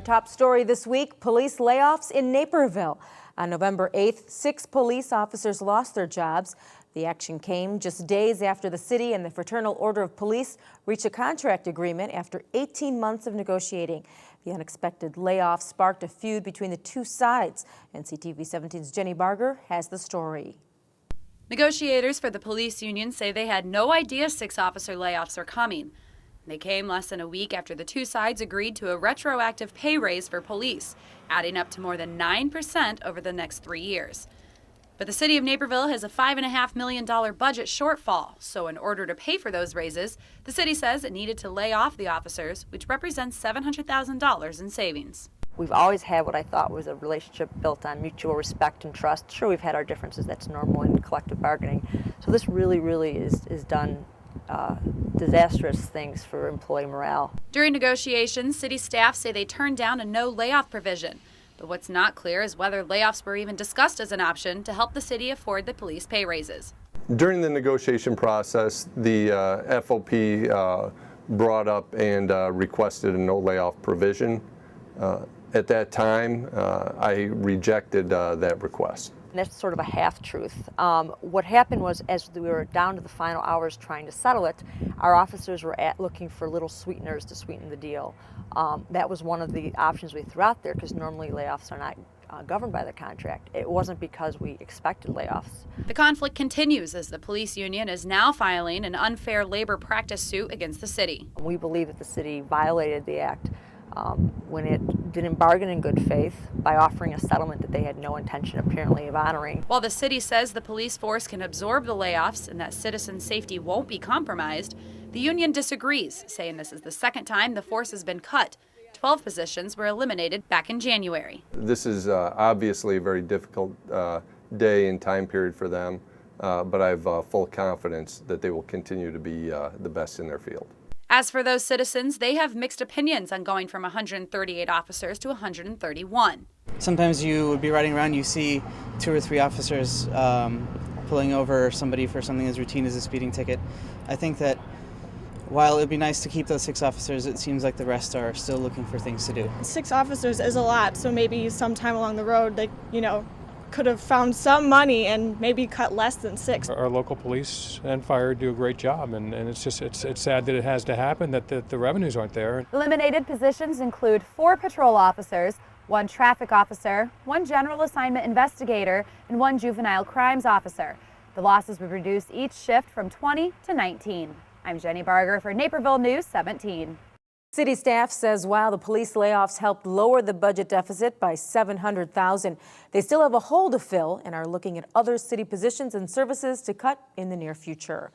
top story this week, police layoffs in Naperville. On November 8th, 6 police officers lost their jobs. The action came just days after the city and the Fraternal Order of Police reached a contract agreement after 18 months of negotiating. The unexpected layoff sparked a feud between the two sides. NCTV 17's Jennie Barger has the story. Negotiators for the police union say they had no idea 6 officer layoffs were coming. They came less than a week after the two sides agreed to a retroactive pay raise for police, adding up to more than 9% over the next 3 years. But the city of Naperville has a $5.5 million budget shortfall, so in order to pay for those raises, the city says it needed to lay off the officers, which represents $700,000 in savings. We've always had what I thought was a relationship built on mutual respect and trust. Sure, we've had our differences, that's normal in collective bargaining. So this really is done disastrous things for employee morale. During negotiations, city staff say they turned down a no layoff provision. But what's not clear is whether layoffs were even discussed as an option to help the city afford the police pay raises. During the negotiation process, the FOP brought up and requested a no layoff provision. At that time, I rejected that request. And that's sort of a half-truth. What happened was, as we were down to the final hours trying to settle it, our officers were looking for little sweeteners to sweeten the deal. That was one of the options we threw out there, because normally layoffs are not governed by the contract. It wasn't because we expected layoffs. The conflict continues as the police union is now filing an unfair labor practice suit against the city. We believe that the city violated the act when it didn't bargain in good faith by offering a settlement that they had no intention apparently of honoring. While the city says the police force can absorb the layoffs and that citizen safety won't be compromised, the union disagrees, saying this is the second time the force has been cut. 12 positions were eliminated back in January. This is obviously a very difficult day and time period for them, but I have full confidence that they will continue to be the best in their field. As for those citizens, they have mixed opinions on going from 138 officers to 131. Sometimes you would be riding around, you see 2 or 3 officers pulling over somebody for something as routine as a speeding ticket. I think that while it would be nice to keep those 6 officers, it seems like the rest are still looking for things to do. 6 officers is a lot, so maybe sometime along the road they, could have found some money and maybe cut less than 6. Our local police and fire do a great job, and it's sad that it has to happen, that the revenues aren't there. Eliminated positions include 4 patrol officers, 1 traffic officer, 1 general assignment investigator, and 1 juvenile crimes officer. The losses would reduce each shift from 20 to 19. I'm Jennie Barger for Naperville News 17. City staff says while the police layoffs helped lower the budget deficit by $700,000, they still have a hole to fill and are looking at other city positions and services to cut in the near future.